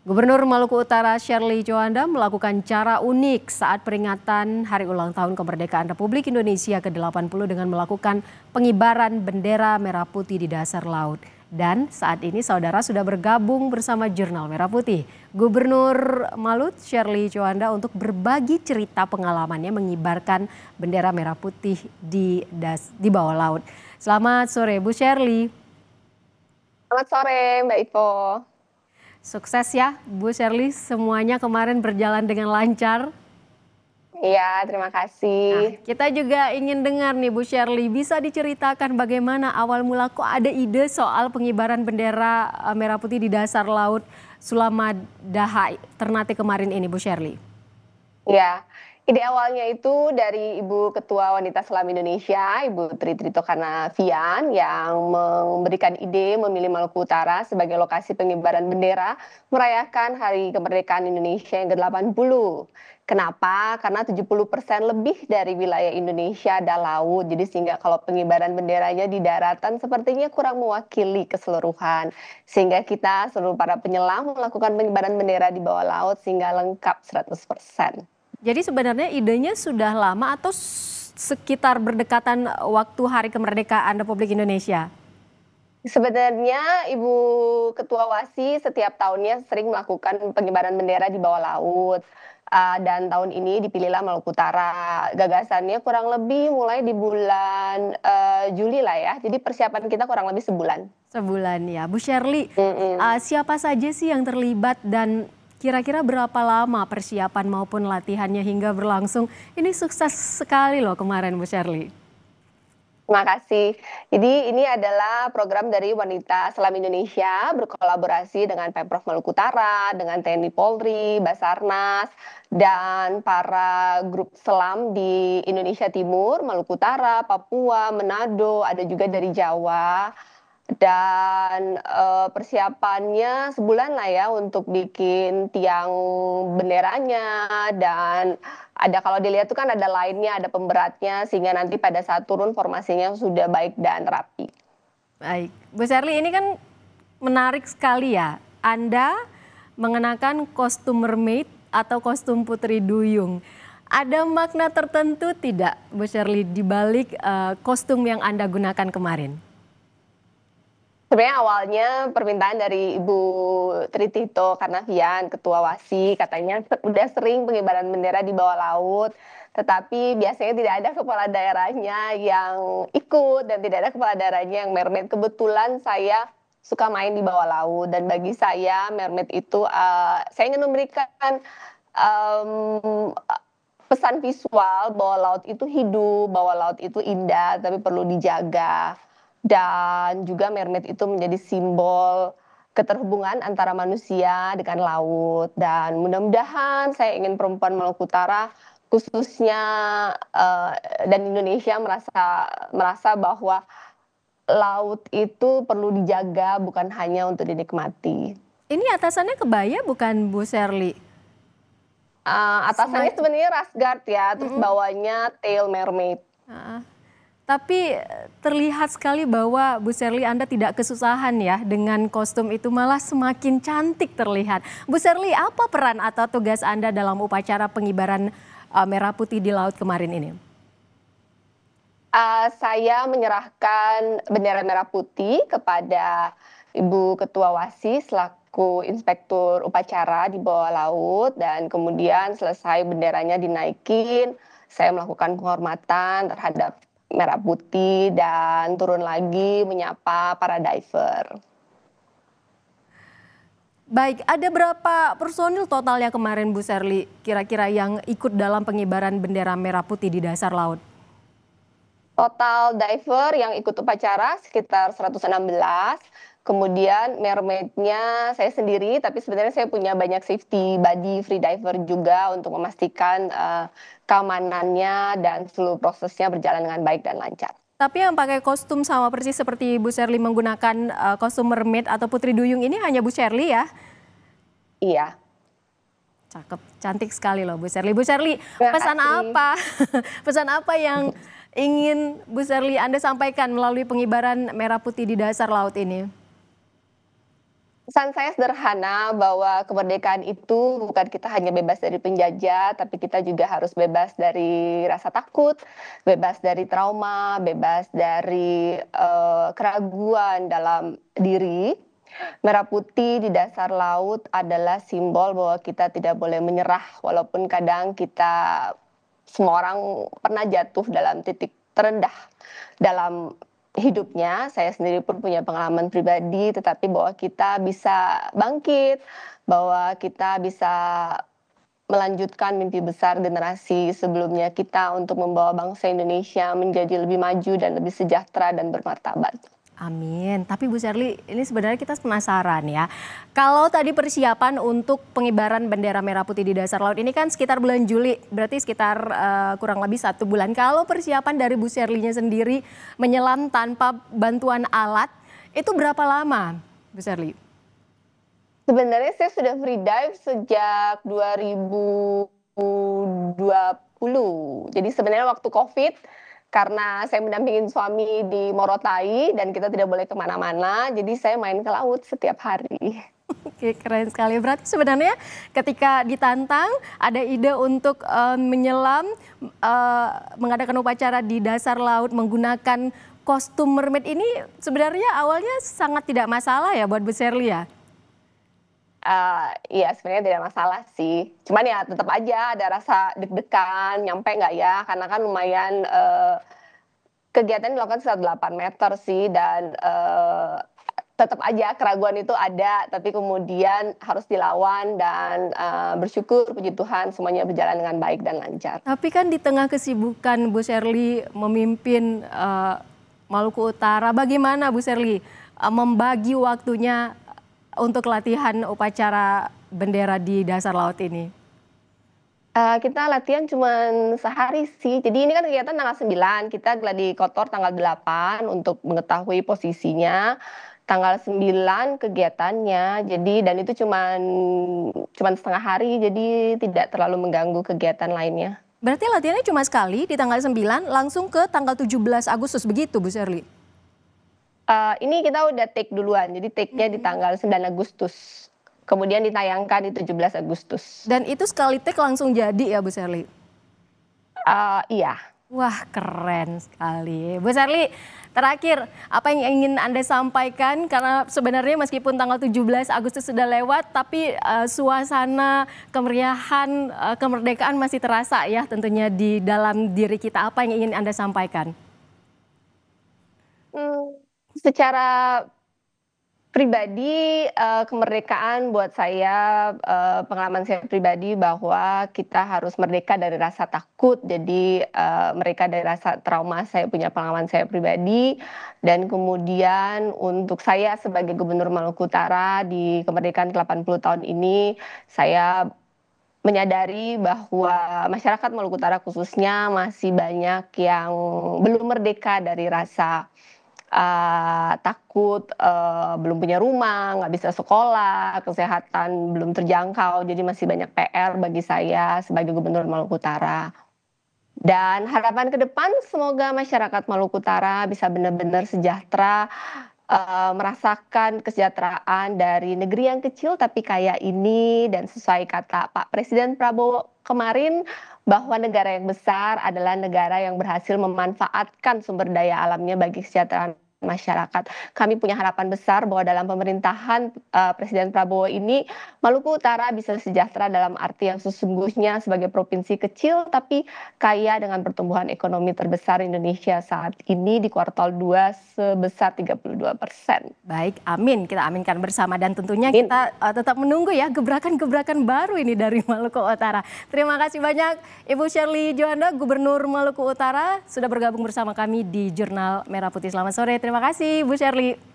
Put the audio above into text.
Gubernur Maluku Utara Sherly Joanda melakukan cara unik saat peringatan Hari Ulang Tahun Kemerdekaan Republik Indonesia ke-80 dengan melakukan pengibaran bendera merah putih di dasar laut. Dan saat ini saudara sudah bergabung bersama Jurnal Merah Putih. Gubernur Malut Sherly Joanda untuk berbagi cerita pengalamannya mengibarkan bendera merah putih di bawah laut. Selamat sore Bu Sherly. Selamat sore Mbak Ivo. Sukses ya Bu Sherly, semuanya kemarin berjalan dengan lancar. Iya, terima kasih. Kita juga ingin dengar nih Bu Sherly, bisa diceritakan bagaimana awal mula kok ada ide soal pengibaran bendera merah putih di dasar laut Sulamadaha Ternate kemarin ini Bu Sherly? Ya, ide awalnya itu dari Ibu Ketua Wanita Selam Indonesia, Ibu Tri Trito Karnavian, yang memberikan ide memilih Maluku Utara sebagai lokasi pengibaran bendera merayakan Hari Kemerdekaan Indonesia yang ke-80. Kenapa? Karena 70% lebih dari wilayah Indonesia ada laut, jadi sehingga kalau pengibaran benderanya di daratan sepertinya kurang mewakili keseluruhan. Sehingga kita seluruh para penyelam melakukan pengibaran bendera di bawah laut sehingga lengkap 100%. Jadi sebenarnya idenya sudah lama atau sekitar berdekatan waktu Hari Kemerdekaan Republik Indonesia? Sebenarnya Ibu Ketua WASI setiap tahunnya sering melakukan pengibaran bendera di bawah laut. Dan tahun ini dipilihlah Maluku Utara. Gagasannya kurang lebih mulai di bulan Juli lah ya. Jadi persiapan kita kurang lebih sebulan. Sebulan ya. Bu Sherly, siapa saja sih yang terlibat dan kira-kira berapa lama persiapan maupun latihannya hingga berlangsung? Ini sukses sekali loh kemarin Bu Sherly. Terima kasih. Jadi ini adalah program dari Wanita Selam Indonesia berkolaborasi dengan Pemprov Maluku Utara, dengan TNI Polri, Basarnas, dan para grup selam di Indonesia Timur, Maluku Utara, Papua, Manado, ada juga dari Jawa. Dan persiapannya sebulan lah ya untuk bikin tiang benderanya, dan ada kalau dilihat tuh kan ada lainnya, ada pemberatnya, sehingga nanti pada saat turun formasinya sudah baik dan rapi. Baik, Bu Sherly, ini kan menarik sekali ya. Anda mengenakan kostum mermaid atau kostum putri duyung. Ada makna tertentu tidak Bu Sherly di balik kostum yang Anda gunakan kemarin? Sebenarnya awalnya permintaan dari Ibu Tri Tito Karnavian, Ketua WASI, katanya udah sering pengibaran bendera di bawah laut, tetapi biasanya tidak ada kepala daerahnya yang ikut dan tidak ada kepala daerahnya yang mermaid. Kebetulan saya suka main di bawah laut, dan bagi saya mermaid itu saya ingin memberikan pesan visual bahwa laut itu hidup, bahwa laut itu indah, tapi perlu dijaga. Dan juga mermaid itu menjadi simbol keterhubungan antara manusia dengan laut. Dan mudah-mudahan saya ingin perempuan Maluku Utara khususnya dan Indonesia merasa bahwa laut itu perlu dijaga, bukan hanya untuk dinikmati. Ini atasannya kebaya bukan Bu Sherly? Atasannya sebenarnya Rasguard ya, terus bawahnya tail mermaid. Tapi terlihat sekali bahwa Bu Sherly Anda tidak kesusahan ya dengan kostum itu, malah semakin cantik terlihat. Bu Sherly, apa peran atau tugas Anda dalam upacara pengibaran merah putih di laut kemarin ini? Saya menyerahkan bendera merah putih kepada Ibu Ketua WASI selaku inspektur upacara di bawah laut, dan kemudian selesai benderanya dinaikin, saya melakukan penghormatan terhadap merah putih dan turun lagi menyapa para diver. Baik, ada berapa personil totalnya kemarin Bu Sherly kira-kira yang ikut dalam pengibaran bendera merah putih di dasar laut? Total diver yang ikut upacara sekitar 116, kemudian mermaidnya saya sendiri, tapi sebenarnya saya punya banyak safety body free diver juga untuk memastikan keamanannya dan seluruh prosesnya berjalan dengan baik dan lancar. Tapi yang pakai kostum sama persis seperti Bu Sherly menggunakan kostum mermaid atau putri duyung ini hanya Bu Sherly ya? Iya. Cakep, cantik sekali loh Bu Sherly. Bu Sherly, pesan apa? Pesan apa yang ingin Bu Sherly Anda sampaikan melalui pengibaran merah putih di dasar laut ini? Pesan saya sederhana bahwa kemerdekaan itu bukan kita hanya bebas dari penjajah, tapi kita juga harus bebas dari rasa takut, bebas dari trauma, bebas dari keraguan dalam diri. Merah putih di dasar laut adalah simbol bahwa kita tidak boleh menyerah, walaupun kadang kita semua orang pernah jatuh dalam titik terendah dalam hidupnya. Saya sendiri pun punya pengalaman pribadi, tetapi bahwa kita bisa bangkit, bahwa kita bisa melanjutkan mimpi besar generasi sebelumnya kita untuk membawa bangsa Indonesia menjadi lebih maju dan lebih sejahtera dan bermartabat. Amin. Tapi Bu Sherly, ini sebenarnya kita penasaran ya. Kalau tadi persiapan untuk pengibaran bendera merah putih di dasar laut ini kan sekitar bulan Juli, berarti sekitar kurang lebih 1 bulan. Kalau persiapan dari Bu Sherly-nya sendiri menyelam tanpa bantuan alat, itu berapa lama, Bu Sherly? Sebenarnya saya sudah free dive sejak 2020. Jadi sebenarnya waktu COVID, karena saya mendampingin suami di Morotai dan kita tidak boleh kemana-mana, jadi saya main ke laut setiap hari. Oke, keren sekali. Berarti sebenarnya ketika ditantang ada ide untuk menyelam, mengadakan upacara di dasar laut menggunakan kostum mermaid ini sebenarnya awalnya sangat tidak masalah ya buat Bu Sherly ya? Iya sebenarnya tidak masalah sih, cuman ya tetap aja ada rasa deg-degan, nyampe nggak ya? Karena kan lumayan, kegiatan dilakukan sekitar 8 meter sih dan, tetap aja keraguan itu ada, tapi kemudian harus dilawan dan, bersyukur puji Tuhan semuanya berjalan dengan baik dan lancar. Tapi kan di tengah kesibukan Bu Sherly memimpin Maluku Utara, bagaimana Bu Sherly membagi waktunya untuk latihan upacara bendera di dasar laut ini? Kita latihan cuman sehari sih, jadi ini kan kegiatan tanggal 9, kita gladi kotor tanggal 8 untuk mengetahui posisinya, tanggal 9 kegiatannya, jadi dan itu cuman setengah hari, jadi tidak terlalu mengganggu kegiatan lainnya. Berarti latihannya cuma sekali di tanggal 9 langsung ke tanggal 17 Agustus begitu Bu Sherly? Ini kita udah take duluan, jadi take-nya di tanggal 9 Agustus, kemudian ditayangkan di 17 Agustus. Dan itu sekali take langsung jadi ya Bu Sherly? Iya. Wah keren sekali. Bu Sherly, terakhir apa yang ingin Anda sampaikan? Karena sebenarnya meskipun tanggal 17 Agustus sudah lewat, tapi suasana kemeriahan kemerdekaan masih terasa ya tentunya di dalam diri kita. Apa yang ingin Anda sampaikan? Secara pribadi, kemerdekaan buat saya, pengalaman saya pribadi bahwa kita harus merdeka dari rasa takut, jadi, merdeka dari rasa trauma, saya punya pengalaman saya pribadi. Dan kemudian untuk saya sebagai Gubernur Maluku Utara di kemerdekaan ke-80 tahun ini, saya menyadari bahwa masyarakat Maluku Utara khususnya masih banyak yang belum merdeka dari rasa takut, belum punya rumah, nggak bisa sekolah, kesehatan belum terjangkau, jadi masih banyak PR bagi saya sebagai Gubernur Maluku Utara. Dan harapan ke depan semoga masyarakat Maluku Utara bisa benar-benar sejahtera, merasakan kesejahteraan dari negeri yang kecil tapi kaya ini dan sesuai kata Pak Presiden Prabowo kemarin, bahwa negara yang besar adalah negara yang berhasil memanfaatkan sumber daya alamnya bagi kesejahteraan masyarakat. Kami punya harapan besar bahwa dalam pemerintahan Presiden Prabowo ini, Maluku Utara bisa sejahtera dalam arti yang sesungguhnya sebagai provinsi kecil tapi kaya dengan pertumbuhan ekonomi terbesar Indonesia saat ini di kuartal 2 sebesar 32%. Baik, amin. Kita aminkan bersama dan tentunya kita tetap menunggu ya gebrakan-gebrakan baru ini dari Maluku Utara. Terima kasih banyak Ibu Sherly Djuanda, Gubernur Maluku Utara sudah bergabung bersama kami di Jurnal Merah Putih. Selamat sore. Terima kasih Bu Sherly.